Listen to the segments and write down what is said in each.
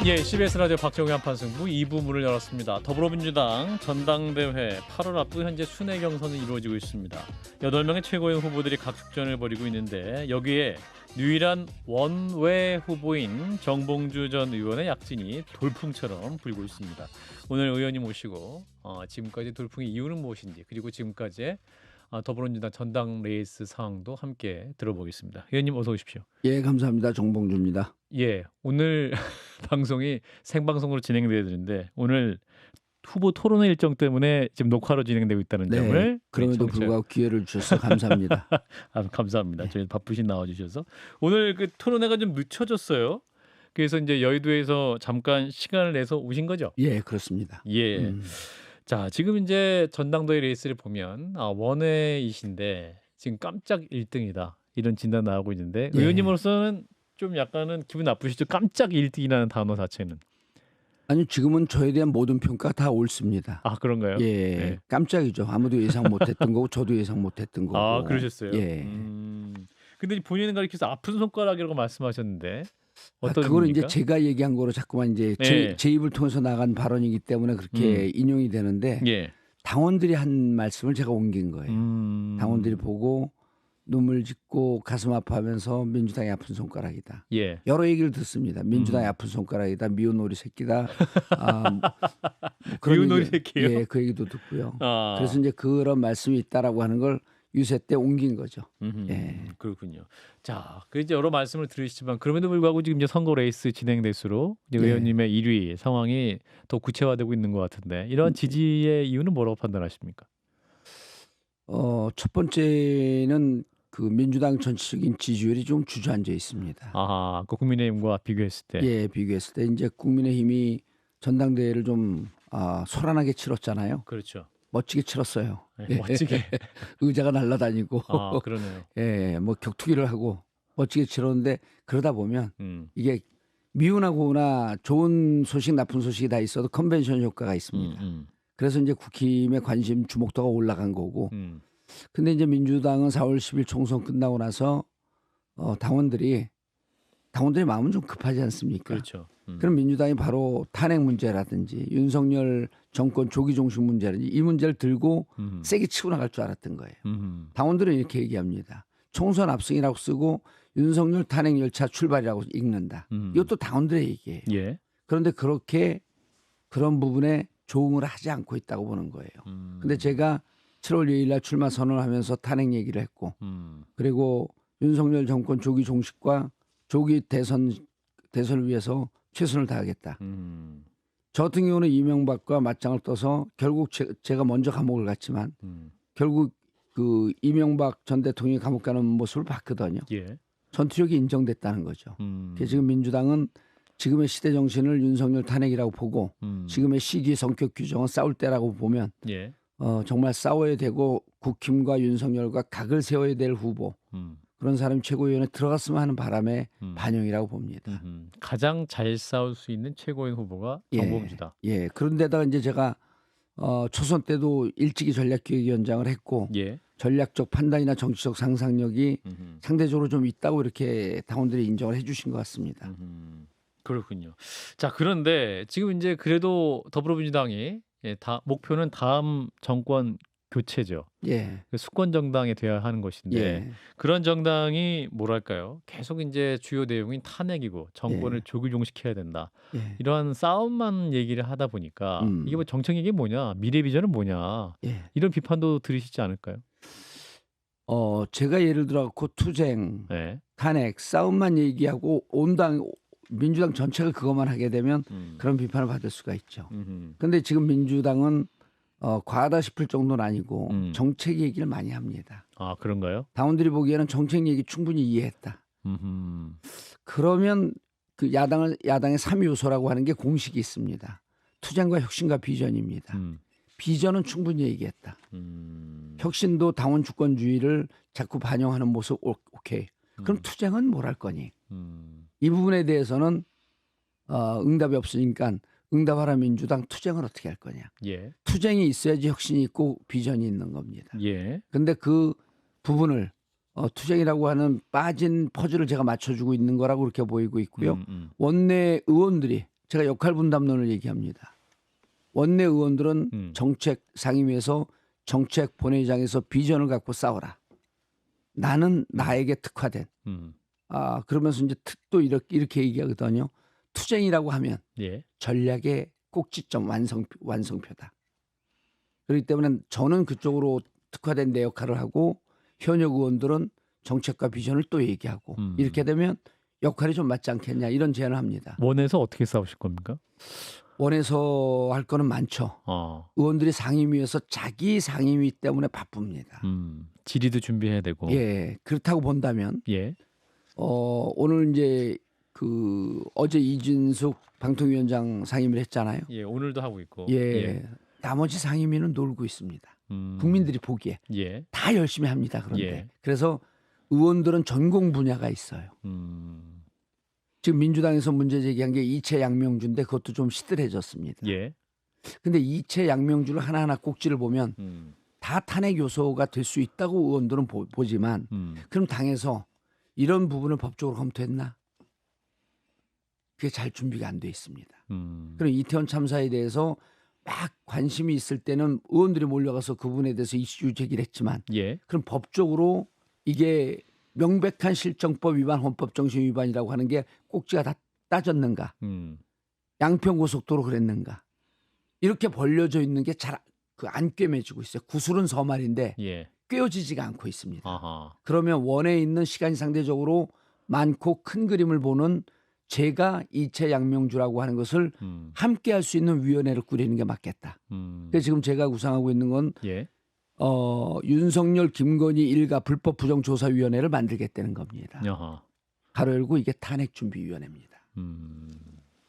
예, CBS 라디오 박정희 한판승부 2부 문을 열었습니다. 더불어민주당 전당대회 8월 앞두고 현재 순회 경선이 이루어지고 있습니다. 8명의 최고위원 후보들이 각축전을 벌이고 있는데 여기에 유일한 원외 후보인 정봉주 전 의원의 약진이 돌풍처럼 불고 있습니다. 오늘 의원님 모시고 지금까지 돌풍의 이유는 무엇인지 그리고 지금까지의 더불어민주당 전당 레이스 상황도 함께 들어보겠습니다. 의원님 어서 오십시오. 예, 감사합니다. 정봉주입니다. 예, 오늘 방송이 생방송으로 진행돼야 되는데 오늘 후보 토론 일정 때문에 지금 녹화로 진행되고 있다는 점을 그럼에도 불구하고 기회를 주셔서 감사합니다. 감사합니다. 네. 저희 바쁘신 나와주셔서 오늘 그 토론회가 좀 늦춰졌어요. 그래서 이제 여의도에서 잠깐 시간을 내서 오신 거죠? 예, 그렇습니다. 예. 자, 지금 이제 전당대회 레이스를 보면 원외이신데 지금 깜짝 1등이다 이런 진단 나오고 있는데 예. 의원님으로서는 좀 약간은 기분 나쁘시죠? 깜짝 1등이라는 단어 자체는. 아니 지금은 저에 대한 모든 평가 다 옳습니다. 아 그런가요? 예, 네. 깜짝이죠. 아무도 예상 못했던 거고 저도 예상 못했던 거고. 아 그러셨어요? 예. 근데 본인은 가리켜서 아픈 손가락이라고 말씀하셨는데 어떤 그거는 의미입니까? 이제 제가 얘기한 거로 자꾸만 이제 네. 제 입을 통해서 나간 발언이기 때문에 그렇게 인용이 되는데 예. 당원들이 한 말씀을 제가 옮긴 거예요. 당원들이 보고 눈물 짓고 가슴 아파하면서 민주당이 아픈 손가락이다. 예. 여러 얘기를 듣습니다. 민주당이 아픈 손가락이다. 미운 오리 새끼다. 미운 오리 새끼요? 예, 그 얘기도 듣고요. 아. 그래서 이제 그런 말씀이 있다라고 하는 걸 유세 때 옮긴 거죠. 예. 그렇군요. 자, 그 이제 여러 말씀을 들으시지만 그럼에도 불구하고 지금 이제 선거 레이스 진행될수록 이제 네. 의원님의 1위 상황이 더 구체화되고 있는 것 같은데 이런 지지의 이유는 뭐라고 판단하십니까? 첫 번째는 그 민주당 전체적인 지지율이 좀 주저앉아 있습니다. 아, 그 국민의힘과 비교했을 때. 예, 비교했을 때 이제 국민의힘이 전당대회를 좀 소란하게 치렀잖아요. 그렇죠. 멋지게 치렀어요. 네, 멋지게. 의자가 날아다니고, 아, 그러네요. 예, 뭐 격투기를 하고 멋지게 치렀는데 그러다 보면 이게 미운하거나 좋은 소식, 나쁜 소식이 다 있어도 컨벤션 효과가 있습니다. 그래서 이제 국힘의 관심 주목도가 올라간 거고, 근데 이제 민주당은 4월 10일 총선 끝나고 나서 당원들이 마음은 좀 급하지 않습니까? 그렇죠. 그럼 민주당이 바로 탄핵 문제라든지 윤석열 정권 조기 종식 문제라든지 이 문제를 들고 세게 치고 나갈 줄 알았던 거예요. 당원들은 이렇게 얘기합니다. 총선 압승이라고 쓰고 윤석열 탄핵 열차 출발이라고 읽는다. 이것도 당원들의 얘기예요. 예. 그런데 그렇게 그런 부분에 조응을 하지 않고 있다고 보는 거예요. 근데 제가 7월 2일 날 출마 선언을 하면서 탄핵 얘기를 했고 그리고 윤석열 정권 조기 종식과 조기 대선을 위해서 최선을 다하겠다. 저 같은 경우는 이명박과 맞짱을 떠서 결국 제가 먼저 감옥을 갔지만 결국 그 이명박 전 대통령이 감옥 가는 모습을 봤거든요. 예. 전투력이 인정됐다는 거죠. 그래서 지금 민주당은 지금의 시대 정신을 윤석열 탄핵이라고 보고 지금의 시기 성격 규정은 싸울 때라고 보면 예. 정말 싸워야 되고 국힘과 윤석열과 각을 세워야 될 후보 그런 사람이 최고위원회 들어갔으면 하는 바람의 반영이라고 봅니다. 가장 잘 싸울 수 있는 최고위원 후보가 정봉주다. 예. 그런데다가 이제 제가 초선 때도 일찍이 전략기획위원장을 했고 예. 전략적 판단이나 정치적 상상력이 상대적으로 좀 있다고 이렇게 당원들이 인정을 해주신 것 같습니다. 그렇군요. 자, 그런데 지금 이제 그래도 더불어민주당이 목표는 다음 정권 교체죠. 예. 수권 정당이 돼야 하는 것인데 예. 그런 정당이 뭐랄까요? 계속 이제 주요 내용인 탄핵이고 정권을 조기 종식해야 된다. 예. 이러한 싸움만 얘기를 하다 보니까 이게 뭐 정책 얘기 뭐냐, 미래 비전은 뭐냐 예. 이런 비판도 들으시지 않을까요? 제가 예를 들어 갖고 투쟁, 네. 탄핵, 싸움만 얘기하고 민주당 전체가 그것만 하게 되면 그런 비판을 받을 수가 있죠. 그런데 지금 민주당은 과하다 싶을 정도는 아니고 정책 얘기를 많이 합니다. 아 그런가요? 당원들이 보기에는 정책 얘기 충분히 이해했다. 그러면 그 야당의 3요소라고 하는 게 공식이 있습니다. 투쟁과 혁신과 비전입니다. 비전은 충분히 얘기했다. 혁신도 당원 주권주의를 자꾸 반영하는 모습 오케이. 그럼 투쟁은 뭘 할 거니? 이 부분에 대해서는 응답이 없으니까 응답하라 민주당 투쟁을 어떻게 할 거냐. 예. 투쟁이 있어야지 혁신이 있고 비전이 있는 겁니다. 예. 그런데 그 부분을 투쟁이라고 하는 빠진 퍼즐을 제가 맞춰주고 있는 거라고 그렇게 보이고 있고요. 원내 의원들이 제가 역할 분담론을 얘기합니다. 원내 의원들은 정책 상임위에서 정책 본회의장에서 비전을 갖고 싸워라. 나는 나에게 특화된. 그러면서 이제 또 이렇게 얘기하거든요. 투쟁이라고 하면 예. 전략의 꼭지점 완성표다. 그렇기 때문에 저는 그쪽으로 특화된 내 역할을 하고 현역 의원들은 정책과 비전을 또 얘기하고 이렇게 되면 역할이 좀 맞지 않겠냐 이런 제안을 합니다. 원에서 어떻게 싸우실 겁니까? 원에서 할 거는 많죠. 의원들이 상임위에서 자기 상임위 때문에 바쁩니다. 질의도 준비해야 되고. 예, 그렇다고 본다면 예. 오늘 이제 어제 이진숙 방통위원장 상임위를 했잖아요. 예, 오늘도 하고 있고. 예, 나머지 상임위는 놀고 있습니다. 국민들이 보기에 예. 다 열심히 합니다. 그런데 예. 그래서 의원들은 전공 분야가 있어요. 지금 민주당에서 문제 제기한 게 이채 양명주인데 그것도 좀 시들해졌습니다. 예. 근데 이채 양명주를 하나하나 꼭지를 보면 다 탄핵 요소가 될 수 있다고 의원들은 보지만 그럼 당에서 이런 부분을 법적으로 검토했나? 그게 잘 준비가 안 돼 있습니다. 그럼 이태원 참사에 대해서 막 관심이 있을 때는 의원들이 몰려가서 그 부분에 대해서 이슈 제기를 했지만 예. 그럼 법적으로 이게 명백한 실정법 위반, 헌법 정신 위반이라고 하는 게 꼭지가 다 따졌는가? 양평고속도로 그랬는가? 이렇게 벌려져 있는 게 잘 안 꿰매지고 있어요. 구술은 서말인데 예. 꿰어지지가 않고 있습니다. 아하. 그러면 원에 있는 시간이 상대적으로 많고 큰 그림을 보는 제가 이채 양명주라고 하는 것을 함께 할 수 있는 위원회를 꾸리는 게 맞겠다. 그래서 지금 제가 구상하고 있는 건 예. 윤석열 김건희 일가 불법 부정조사위원회를 만들겠다는 겁니다. 아하. 가로 열고 이게 탄핵준비위원회입니다.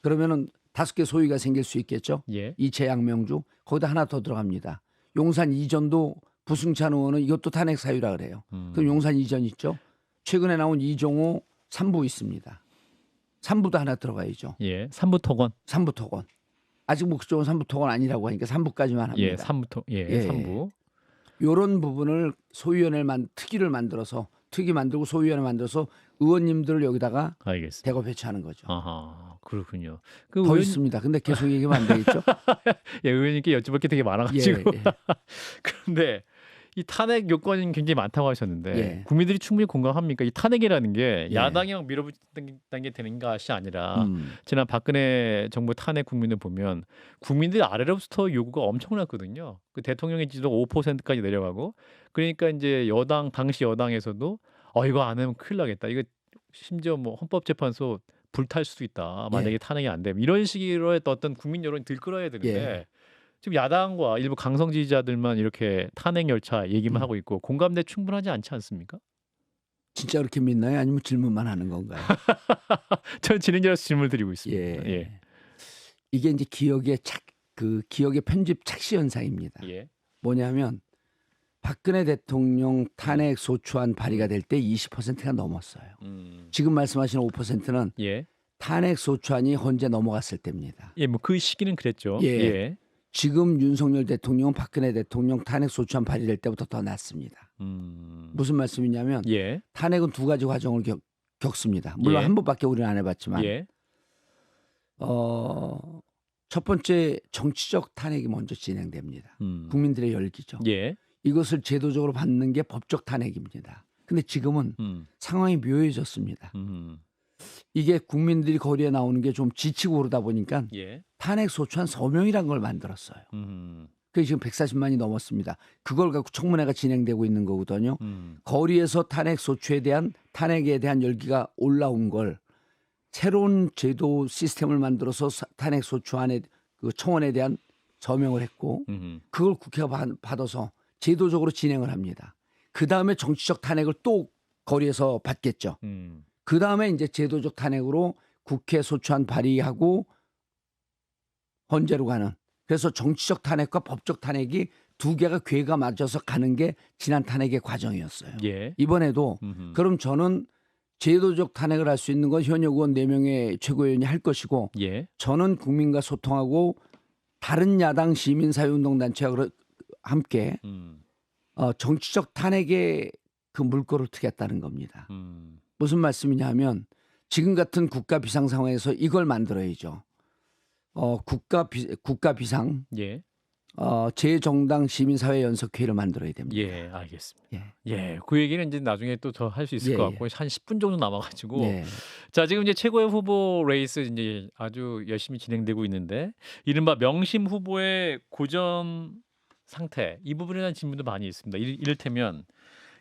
그러면은 5개 소위가 생길 수 있겠죠. 예. 이채 양명주 거기다 하나 더 들어갑니다. 용산 이전도 부승찬 의원은 이것도 탄핵 사유라 그래요. 그럼 용산 이전 있죠. 최근에 나온 이종호 3부 있습니다. 3부도 하나 들어가야죠. 예. 3부 토건. 3부 토건. 아직 뭐 그쪽은 3부 토건 아니라고 하니까 3부까지만 합니다. 예. 3부 예. 3부. 이런 부분을 소위원회를 특위를 만들어서 특위 만들고 소위원회 만들어서 의원님들을 여기다가 알겠습니다. 대거 배치하는 거죠. 아하. 그렇군요. 더 있습니다. 근데 계속 얘기하면 안 되겠죠? 예, 의원님께 여쭤볼 게 되게 많아가지고. 예. 그런데 이 탄핵 요건이 굉장히 많다고 하셨는데 예. 국민들이 충분히 공감합니까? 이 탄핵이라는 게 예. 야당이 막 밀어붙이는 게 되는 것이 아니라 지난 박근혜 정부 탄핵 국민을 보면 국민들 아래로부터 요구가 엄청났거든요. 그 대통령의 지지도 5%까지 내려가고 그러니까 이제 당시 여당에서도 이거 안 하면 큰일 나겠다. 이거 심지어 뭐 헌법재판소 불탈 수도 있다. 만약에 탄핵이 안 되면 이런 식으로 어떤 국민 여론이 들끓어야 되는데 예. 지금 야당과 일부 강성 지지자들만 이렇게 탄핵 열차 얘기만 하고 있고 공감대 충분하지 않지 않습니까? 진짜 그렇게 믿나요? 아니면 질문만 하는 건가요? 전 진행자로서 질문을 드리고 있습니다. 예. 예. 이게 이제 기억의 기억의 편집 착시 현상입니다. 예. 뭐냐면 박근혜 대통령 탄핵 소추안 발의가 될 때 20%가 넘었어요. 지금 말씀하신 5%는 예. 탄핵 소추안이 헌재 넘어갔을 때입니다. 예, 뭐 그 시기는 그랬죠. 예. 예. 지금 윤석열 대통령, 박근혜 대통령 탄핵 소추안 발의될 때부터 더 낫습니다. 무슨 말씀이냐면 예. 탄핵은 두 가지 과정을 겪습니다. 물론 예. 한 번밖에 우리는 안 해봤지만 예. 첫 번째 정치적 탄핵이 먼저 진행됩니다. 국민들의 열기죠. 예. 이것을 제도적으로 받는 게 법적 탄핵입니다. 근데 지금은 상황이 묘해졌습니다. 이게 국민들이 거리에 나오는 게 좀 지치고 그러다 보니까 예. 탄핵 소추안 서명이라는 걸 만들었어요. 그게 지금 140만이 넘었습니다. 그걸 갖고 청문회가 진행되고 있는 거거든요. 거리에서 탄핵에 대한 열기가 올라온 걸 새로운 제도 시스템을 만들어서 탄핵 소추안에 그 청원에 대한 서명을 했고 그걸 국회가 받아서 제도적으로 진행을 합니다. 그 다음에 정치적 탄핵을 또 거리에서 받겠죠. 그 다음에 이제 제도적 탄핵으로 국회 소추안 발의하고 헌재로 가는. 그래서 정치적 탄핵과 법적 탄핵이 두 개가 궤가 맞아서 가는 게 지난 탄핵의 과정이었어요. 예. 이번에도 그럼 저는 제도적 탄핵을 할 수 있는 건 현역 의원 4명의 최고위원이 할 것이고 예. 저는 국민과 소통하고 다른 야당 시민사회운동단체와 함께 정치적 탄핵의 그 물꼬를 트겠다는 겁니다. 무슨 말씀이냐 하면 지금 같은 국가 비상 상황에서 이걸 만들어야죠. 국가 비상 예. 재정당 시민사회 연석회의를 만들어야 됩니다. 예, 알겠습니다. 예. 예, 그 얘기는 이제 나중에 또 더 할 수 있을 예, 것 예. 같고 한 10분 정도 남아가지고 예. 자 지금 이제 최고의 후보 레이스 이제 아주 열심히 진행되고 있는데 이른바 명심 후보의 고전 상태 이 부분에 대한 질문도 많이 있습니다. 이를테면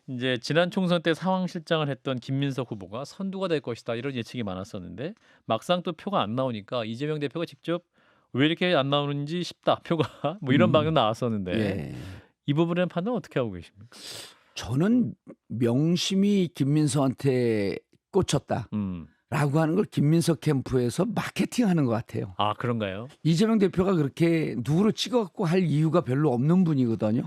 이제 지난 총선 때 상황실장을 했던 김민석 후보가 선두가 될 것이다 이런 예측이 많았었는데 막상 또 표가 안 나오니까 이재명 대표가 직접 왜 이렇게 안 나오는지 싶다 표가 뭐 이런 방금 나왔었는데 예. 이 부분에 대한 판단 어떻게 하고 계십니까? 저는 명심이 김민석한테 꽂혔다. 라고 하는 걸 김민석 캠프에서 마케팅하는 것 같아요. 아 그런가요? 이재명 대표가 그렇게 누구를 찍어갖고 할 이유가 별로 없는 분이거든요.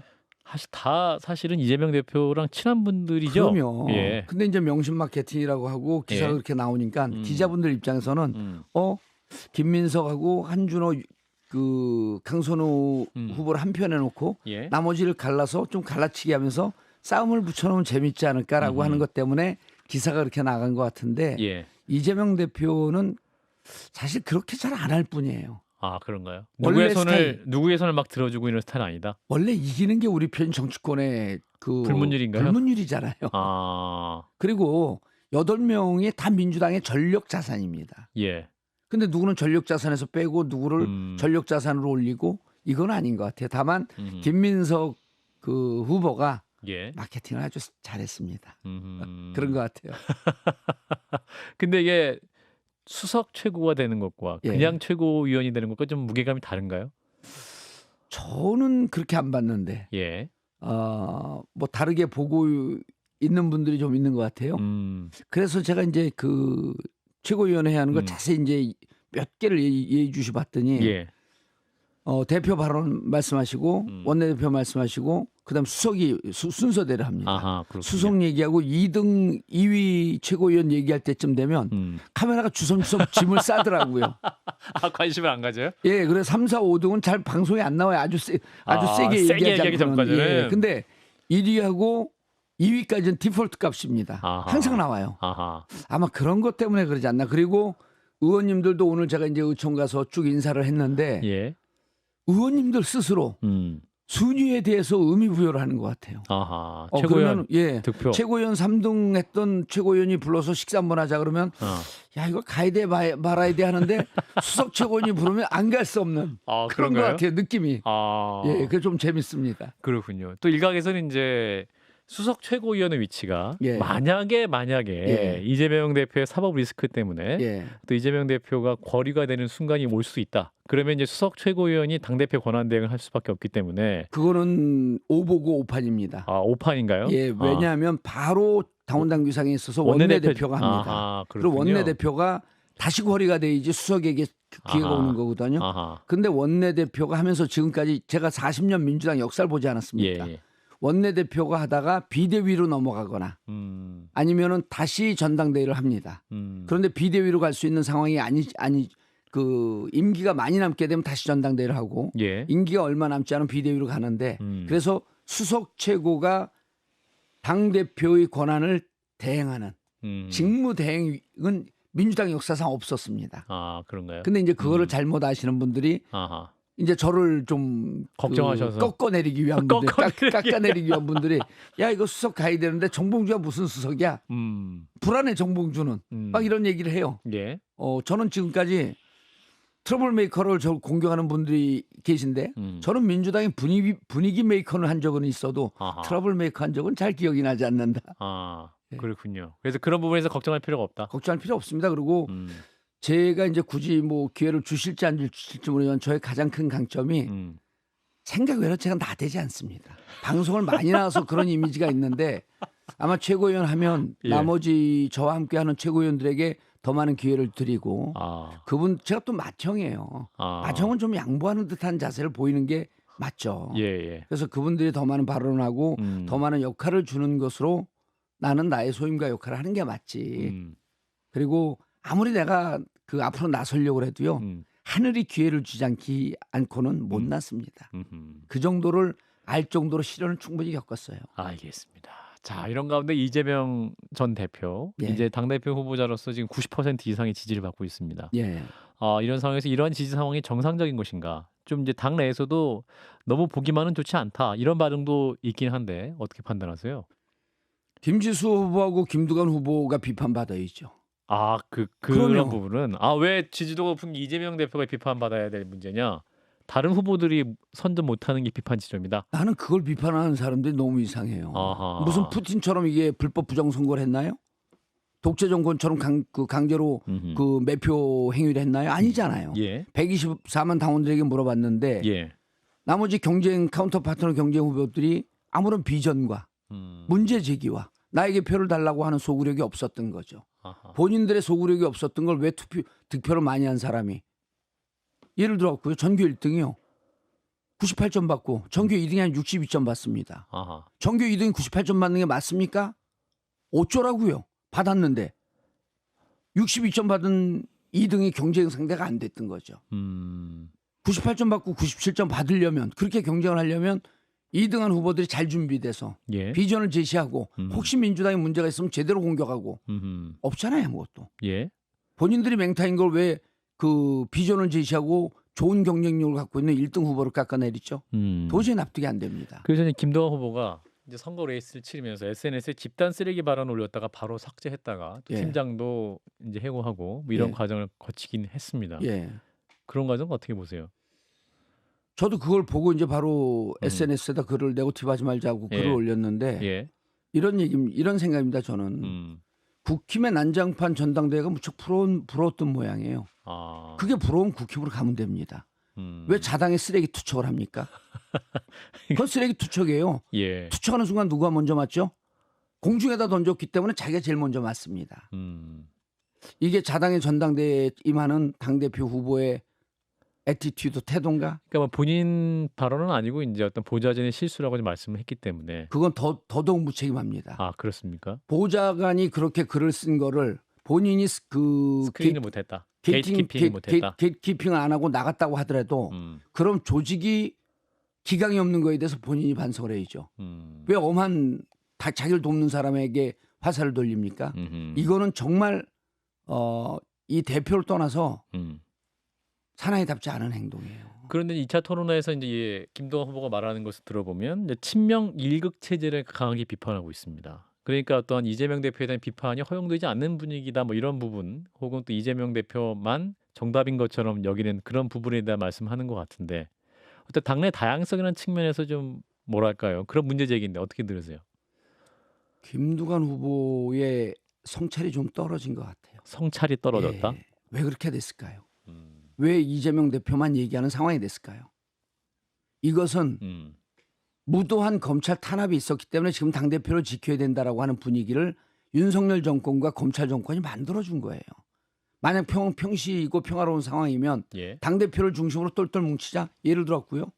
사실은 이재명 대표랑 친한 분들이죠. 그럼요. 예. 근데 이제 명심 마케팅이라고 하고 기사가 예. 그렇게 나오니까 기자분들 입장에서는 김민석하고 한준호 그 강선우 후보를 한 편에 놓고 예. 나머지를 갈라서 좀 갈라치기 하면서 싸움을 붙여놓으면 재밌지 않을까라고 하는 것 때문에 기사가 그렇게 나간 것 같은데 예. 이재명 대표는 사실 그렇게 잘 안 할 뿐이에요. 아 그런가요? 원래 누구의 손을 막 들어주고 이런 스타일 아니다. 원래 이기는 게 우리 편 정치권의 그 불문율인가요? 불문율이잖아요. 아 그리고 8명이 다 민주당의 전력 자산입니다. 예. 근데 누구는 전력 자산에서 빼고 누구를 전력 자산으로 올리고 이건 아닌 것 같아요. 다만 김민석 그 후보가 예. 마케팅을 아주 잘했습니다. 그런 것 같아요. 근데 이게 수석 최고가 되는 것과 예. 그냥 최고위원이 되는 것과 좀 무게감이 다른가요? 저는 그렇게 안 봤는데 예. 뭐 다르게 보고 있는 분들이 좀 있는 것 같아요. 그래서 제가 이제 그 최고위원회 하는 걸 자세히 이제 몇 개를 예의 주시 봤더니 예. 대표 발언 말씀하시고 원내대표 말씀하시고 그다음 수석이 순서대로 합니다. 아하, 그렇군요. 수석 얘기하고 2등 2위 최고위원 얘기할 때쯤 되면 카메라가 주섬주섬 짐을 싸더라고요. 아 관심을 안 가져요? 예, 그래서 3, 4, 5등은 잘 방송에 안 나와요. 아주 세게 세게 얘기하지 얘기하기 않고는. 전까지는. 예, 근데 1위하고 2위까지는 디폴트 값입니다. 아하. 항상 나와요. 아하. 아마 그런 것 때문에 그러지 않나. 그리고 의원님들도 오늘 제가 이제 의총 가서 쭉 인사를 했는데 예. 의원님들 스스로 순위에 대해서 의미 부여를 하는 것 같아요. 아하. 그러면 득표. 최고위원 3등 했던 최고위원이 불러서 식사 한번 하자 그러면 야 이거 가야 돼 말아야 돼 하는데 수석 최고위원이 부르면 안 갈 수 없는 그런 그런가요? 것 같아요. 느낌이. 예, 그게 좀 재밌습니다. 그렇군요. 또 일각에서는 이제 수석 최고위원의 위치가 예. 만약에 예. 이재명 대표의 사법 리스크 때문에 예. 또 이재명 대표가 거리가 되는 순간이 올 수 있다. 그러면 이제 수석 최고위원이 당대표 권한 대행을 할 수밖에 없기 때문에 그거는 오보고 오판입니다. 오판인가요? 예, 왜냐하면 바로 당원당규상에 있어서 원내대표가 합니다. 그리고 원내대표가 다시 거리가 돼야지 수석에게 기회가 오는 거거든요. 근데 원내대표가 하면서 지금까지 제가 40년 민주당 역사를 보지 않았습니까? 예. 원내대표가 하다가 비대위로 넘어가거나 아니면은 다시 전당대회를 합니다. 그런데 비대위로 갈 수 있는 상황이 그 임기가 많이 남게 되면 다시 전당대회를 하고 예. 임기가 얼마 남지 않으면 비대위로 가는데 그래서 수석 최고가 당 대표의 권한을 대행하는 직무 대행은 민주당 역사상 없었습니다. 그런가요? 근데 이제 그거를 잘못 아시는 분들이 이제 저를 좀 걱정하셔서 꺾어내리기 위한 분들, 깎아내리기 위한 분들이 야 이거 수석 가야 되는데 정봉주가 무슨 수석이야? 불안해 정봉주는 막 이런 얘기를 해요. 예. 저는 지금까지 트러블 메이커를 저 공격하는 분들이 계신데 저는 민주당의 분위기 메이커를 한 적은 있어도 트러블 메이커 한 적은 잘 기억이 나지 않는다. 그렇군요. 그래서 그런 부분에서 걱정할 필요가 없다. 걱정할 필요 없습니다. 그리고 제가 이제 굳이 뭐 기회를 주실지 안 주실지 모르지만 저의 가장 큰 강점이 생각 외로 제가 나대지 않습니다. 방송을 많이 나와서 그런 이미지가 있는데 아마 최고위원 하면 나머지 저와 함께하는 최고위원들에게 더 많은 기회를 드리고 그분 제가 또 맏형이에요. 맏형은 좀 양보하는 듯한 자세를 보이는 게 맞죠. 그래서 그분들이 더 많은 발언을 하고 더 많은 역할을 주는 것으로 나는 나의 소임과 역할을 하는 게 맞지. 그리고 아무리 내가 그 앞으로 나서려고 해도요. 하늘이 기회를 주지 않고는 못 났습니다. 그 정도를 알 정도로 시련을 충분히 겪었어요. 알겠습니다. 자, 이런 가운데 이재명 전 대표 이제 당대표 후보자로서 지금 90% 이상의 지지를 받고 있습니다. 예. 이런 상황에서 이러한 지지 상황이 정상적인 것인가? 좀 이제 당 내에서도 너무 보기만은 좋지 않다. 이런 반응도 있긴 한데 어떻게 판단하세요? 김지수 후보하고 김두관 후보가 비판받아야죠. 그런 그럼요. 부분은 왜 지지도가 높은 이재명 대표가 비판받아야 될 문제냐? 다른 후보들이 선전 못하는 게 비판 지점이다. 나는 그걸 비판하는 사람들이 너무 이상해요. 아하. 무슨 푸틴처럼 이게 불법 부정선거를 했나요? 독재 정권처럼 강제로 음흠. 그 매표 행위를 했나요? 아니잖아요. 예. 124만 당원들에게 물어봤는데 예. 나머지 카운터 파트너 경쟁 후보들이 아무런 비전과 문제 제기와 나에게 표를 달라고 하는 소구력이 없었던 거죠. 아하. 본인들의 소구력이 없었던 걸 왜 득표를 많이 한 사람이 예를 들어갖고요. 전교 1등이요. 98점 받고 전교 2등이 한 62점 받습니다. 아하. 전교 2등이 98점 받는 게 맞습니까? 어쩌라고요. 받았는데 62점 받은 2등이 경쟁 상대가 안 됐던 거죠. 98점 받고 97점 받으려면 그렇게 경쟁을 하려면 2등한 후보들이 잘 준비돼서 예. 비전을 제시하고 혹시 민주당에 문제가 있으면 제대로 공격하고 없잖아요. 아무것도. 예. 본인들이 맹타인 걸 왜 그 비전을 제시하고 좋은 경쟁력을 갖고 있는 1등 후보를 깎아내리죠. 도저히 납득이 안 됩니다. 그래서 이제 김동완 후보가 이제 선거 레이스를 치르면서 SNS에 집단 쓰레기 발언 올렸다가 바로 삭제했다가 또 예. 팀장도 이제 해고하고 뭐 이런 예. 과정을 거치긴 했습니다. 예. 그런 과정 어떻게 보세요? 저도 그걸 보고 이제 바로 SNS에다 글을 네거티브하지 말자고 예. 글을 올렸는데 예. 이런 생각입니다. 저는 국힘의 난장판 전당대회가 무척 부러웠던 모양이에요. 그게 부러운 국힘으로 가면 됩니다. 왜 자당의 쓰레기 투척을 합니까? 그건 쓰레기 투척이에요. 예. 투척하는 순간 누가 먼저 맞죠? 공중에다 던졌기 때문에 자기가 제일 먼저 맞습니다. 이게 자당의 전당대회에 임하는 당대표 후보의 애티튜드 태도인가? 그러니까 뭐 본인 발언은 아니고 이제 어떤 보좌진의 실수라고 말씀을 했기 때문에. 그건 더더욱 무책임합니다. 그렇습니까? 보좌관이 그렇게 글을 쓴 거를 본인이 스크린을 못했다. 게이트키핑을 못했다. 게이트키핑을 안 하고 나갔다고 하더라도 그럼 조직이 기강이 없는 거에 대해서 본인이 반성을 해야죠. 왜 엄한 자기를 돕는 사람에게 화살을 돌립니까? 이거는 정말 이 대표를 떠나서 사나이답지 않은 행동이에요. 그런데 2차 토론회에서 이제 김동완 후보가 말하는 것을 들어보면 이제 친명 일극 체제를 강하게 비판하고 있습니다. 그러니까 어떤 이재명 대표에 대한 비판이 허용되지 않는 분위기다 뭐 이런 부분 혹은 또 이재명 대표만 정답인 것처럼 여기는 그런 부분에 대한 말씀하는 것 같은데 어떤 당내 다양성이라는 측면에서 좀 뭐랄까요? 그런 문제 제기인데 어떻게 들으세요? 김두관 후보의 성찰이 좀 떨어진 것 같아요. 성찰이 떨어졌다? 예. 왜 그렇게 됐을까요? 왜 이재명 대표만 얘기하는 상황이 됐을까요? 이것은 무도한 검찰 탄압이 있었기 때문에 지금 당대표를 지켜야 된다라고 하는 분위기를 윤석열 정권과 검찰 정권이 만들어준 거예요. 만약 평시이고 평화로운 상황이면 예. 당대표를 중심으로 똘똘 뭉치자 예를 들었고요.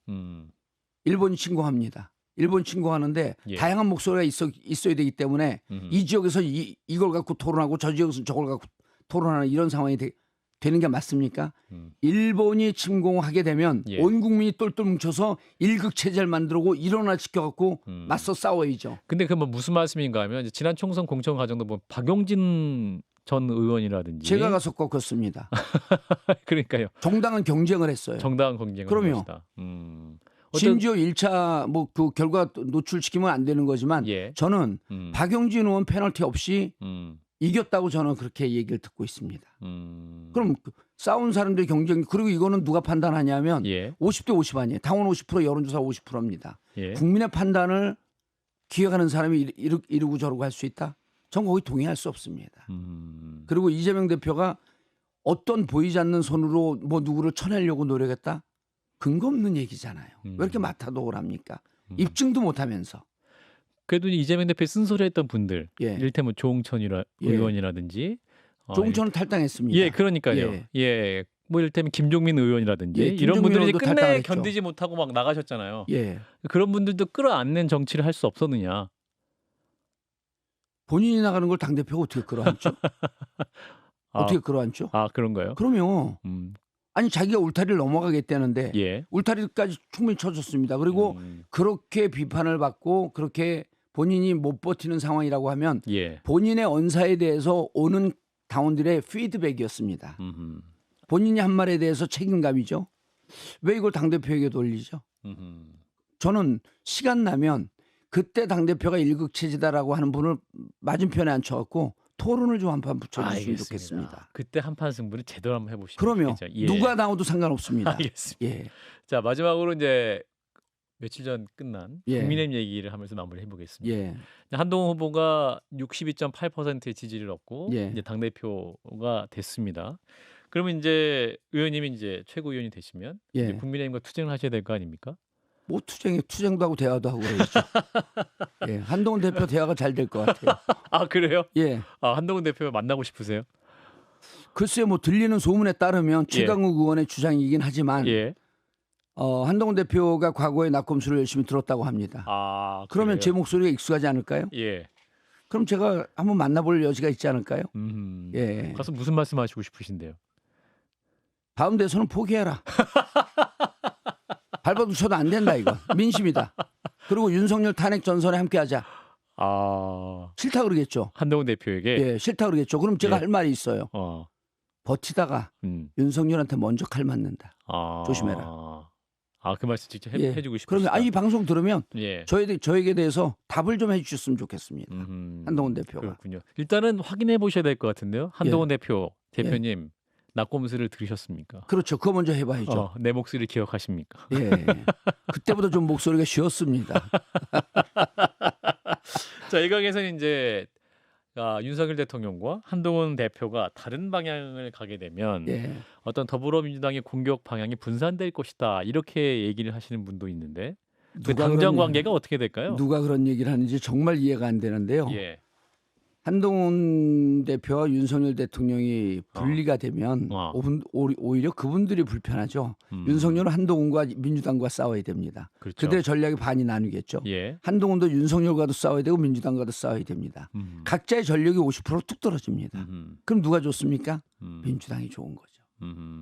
일본이 침공합니다. 일본 침공하는데 예. 다양한 목소리가 있어야 되기 때문에 이 지역에서 이걸 갖고 토론하고 저 지역에서 저걸 갖고 토론하는 이런 상황이 되는 게 맞습니까? 일본이 침공하게 되면 예. 온 국민이 똘똘 뭉쳐서 일극 체제를 만들고 일원화 시켜갖고 맞서 싸워야죠. 근데 그 뭐 무슨 말씀인가 하면 이제 지난 총선 공천 과정도 뭐 박용진 전 의원이라든지 제가 가서 꺾었습니다. 그러니까요. 정당은 경쟁을 했어요. 정당한 경쟁을 그럼요. 것이다. 심지어 1차 뭐 그 결과 노출시키면 안 되는 거지만 예. 저는 박용진 의원 페널티 없이 이겼다고 저는 그렇게 얘기를 듣고 있습니다. 그럼 싸운 사람들의 경쟁 그리고 이거는 누가 판단하냐면 예. 50대 50 아니에요. 당원 50% 여론조사 50%입니다. 예. 국민의 판단을 기획하는 사람이 이러고 저러고 할 수 있다? 전 거기 동의할 수 없습니다. 그리고 이재명 대표가 어떤 보이지 않는 손으로 뭐 누구를 쳐내려고 노력했다? 근거 없는 얘기잖아요. 왜 이렇게 마타도를 합니까? 입증도 못하면서. 그래도 이재명 대표 쓴소리했던 분들, 예. 이를테면 조홍천 의원이라든지, 조홍천은 탈당했습니다. 예, 그러니까요. 예, 뭐 이를테면 김종민 의원이라든지 예, 이런 분들이 이제 끝내 탈당했죠. 견디지 못하고 막 나가셨잖아요. 예. 그런 분들도 끌어안는 정치를 할 수 없었느냐? 본인이 나가는 걸 당 대표가 어떻게 끌어안죠? 어떻게 끌어안죠? 그런가요? 그럼요. 아니 자기가 울타리를 넘어가겠다는데 예. 울타리까지 충분히 쳐줬습니다. 그리고 그렇게 비판을 받고 그렇게 본인이 못 버티는 상황이라고 하면 예. 본인의 언사에 대해서 오는 당원들의 피드백이었습니다. 본인이 한 말에 대해서 책임감이죠. 왜 이걸 당대표에게 돌리죠? 저는 시간 나면 그때 당대표가 일극체지다라고 하는 분을 맞은편에 앉혀갖고 토론을 좀 한판 붙여주시면 좋겠습니다. 그때 한판 승부는 제대로 한번 해보시면 그러면 좋겠죠. 예. 누가 나와도 상관없습니다. 알겠습니다. 예. 자, 마지막으로 이제 며칠 전 끝난 예. 국민의힘 얘기를 하면서 마무리해 보겠습니다. 예. 한동훈 후보가 62.8%의 지지를 얻고 예. 이제 당 대표가 됐습니다. 그러면 이제 의원님이 이제 최고위원이 되시면 예. 이제 국민의힘과 투쟁을 하셔야 될 거 아닙니까? 뭐 투쟁도 하고 대화도 하고 그러죠. 예. 한동훈 대표 대화가 잘 될 것 같아요. 아, 그래요? 예. 아, 한동훈 대표 만나고 싶으세요? 글쎄요, 뭐 들리는 소문에 따르면 최강욱 의원의 주장이긴 하지만 예. 한동훈 대표가 과거에 낙검수를 열심히 들었다고 합니다. 아, 그러면 그래요? 제 목소리가 익숙하지 않을까요? 예. 그럼 제가 한번 만나볼 여지가 있지 않을까요? 예. 가서 무슨 말씀하시고 싶으신데요? 다음 대선은 포기해라. 밟아도 쳐도 안 된다 이거. 민심이다. 그리고 윤석열 탄핵 전선에 함께하자. 아, 싫다 그러겠죠. 한동훈 대표에게. 예, 싫다 그러겠죠. 그럼 제가 예. 할 말이 있어요. 버티다가 윤석열한테 먼저 칼 맞는다. 조심해라. 아, 그 말씀 직접 예. 해주고 싶으시다. 그러면 이 방송 들으면 예. 저에게 대해서 답을 좀 해주셨으면 좋겠습니다. 한동훈 대표가. 그렇군요. 일단은 확인해 보셔야 될 것 같은데요. 한동훈 대표님 낙검수를 들으셨습니까? 그렇죠. 그거 먼저 해봐야죠. 내 목소리를 기억하십니까? 예. 그때보다 좀 목소리가 쉬었습니다. 자, 일각에서는 이제 윤석열 대통령과 한동훈 대표가 다른 방향을 가게 되면 예. 어떤 더불어민주당의 공격 방향이 분산될 것이다 이렇게 얘기를 하시는 분도 있는데 그 당정 관계가 어떻게 될까요? 누가 그런 얘기를 하는지 정말 이해가 안 되는데요. 예. 한동훈 대표와 윤석열 대통령이 분리가 되면 오히려 그분들이 불편하죠. 윤석열은 한동훈과 민주당과 싸워야 됩니다. 그렇죠. 그들의 전략이 반이 나뉘겠죠. 예. 한동훈도 윤석열과도 싸워야 되고 민주당과도 싸워야 됩니다. 각자의 전력이 50% 뚝 떨어집니다. 그럼 누가 좋습니까? 민주당이 좋은 거죠.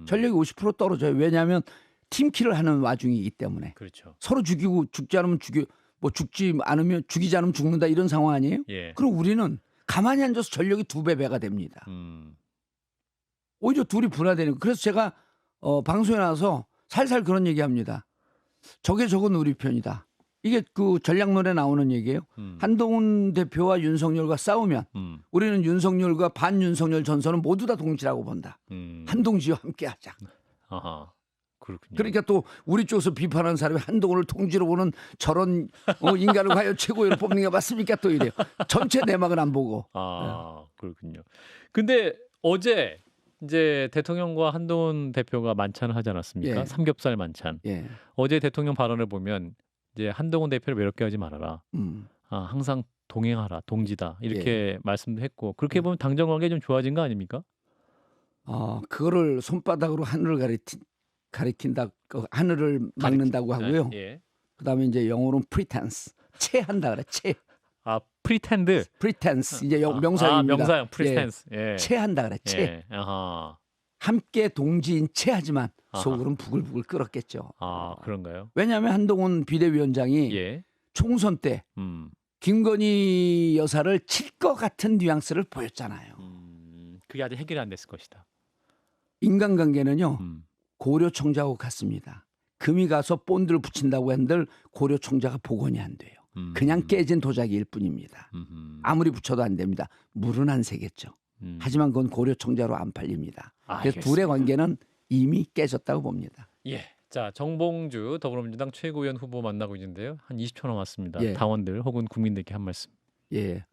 전력이 50% 떨어져요. 왜냐하면 팀킬을 하는 와중이기 때문에. 그렇죠. 서로 죽지 않으면 죽지 않으면 죽이지 않으면 죽는다 이런 상황 아니에요? 예. 그럼 우리는 가만히 앉아서 전력이 2배가 됩니다. 오히려 둘이 분화되는. 그래서 제가 방송에 나와서 살살 그런 얘기합니다. 적은 우리 편이다. 이게 그 전략론에 나오는 얘기예요. 한동훈 대표와 윤석열과 싸우면 우리는 윤석열과 반윤석열 전선은 모두 다 동지라고 본다. 한동지와 함께하자. 아하. 그렇군요. 그러니까 또 우리 쪽에서 비판하는 사람이 한동훈을 통지로 보는 저런 인간을 과연 최고위로 뽑는 게 맞습니까? 또 이래요. 전체 내막은 안 보고. 그렇군요. 근데 어제 이제 대통령과 한동훈 대표가 만찬을 하지 않았습니까? 예. 삼겹살 만찬. 예. 어제 대통령 발언을 보면 이제 한동훈 대표를 외롭게 하지 말아라. 항상 동행하라, 동지다 이렇게 말씀도 했고 그렇게 보면 당정 관계 좀 좋아진 거 아닙니까? 그거를 손바닥으로 하늘을 가리킨다, 하늘을 막는다고 하고요. 예. 그다음에 이제 영어로는 pretense, 체한다 그래. 체. pretend. pretense 이제 명사입니다. 명사형 pretense. 예. 체한다 그래. 체. 예. 아하. 함께 동지인 체하지만 속으로는 부글부글 끓었겠죠. 그런가요? 왜냐하면 한동훈 비대위원장이 총선 때 김건희 여사를 칠 것 같은 뉘앙스를 보였잖아요. 그게 아직 해결이 안 됐을 것이다. 인간관계는요. 고려총자하고 같습니다. 금이 가서 본드를 붙인다고 한들 고려총자가 복원이 안 돼요. 그냥 깨진 도자기일 뿐입니다. 아무리 붙여도 안 됩니다. 물은 안 새겠죠. 하지만 그건 고려총자로 안 팔립니다. 그래서 둘의 관계는 이미 깨졌다고 봅니다. 예. 자, 정봉주 더불어민주당 최고위원 후보 만나고 있는데요. 한 20초 남았습니다. 예. 당원들 혹은 국민들께 한 말씀. 예.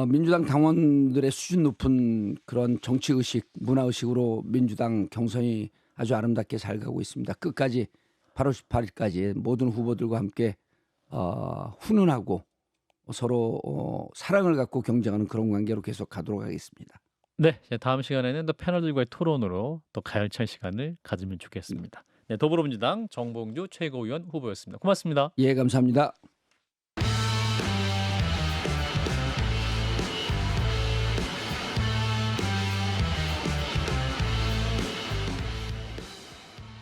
민주당 당원들의 수준 높은 그런 정치의식, 문화의식으로 민주당 경선이 아주 아름답게 잘 가고 있습니다. 끝까지 8월 18일까지 모든 후보들과 함께 훈훈하고 서로 사랑을 갖고 경쟁하는 그런 관계로 계속 가도록 하겠습니다. 네, 다음 시간에는 또 패널들과의 토론으로 또 가열찬 시간을 가지면 좋겠습니다. 네, 더불어민주당 정봉주 최고위원 후보였습니다. 고맙습니다. 예, 감사합니다.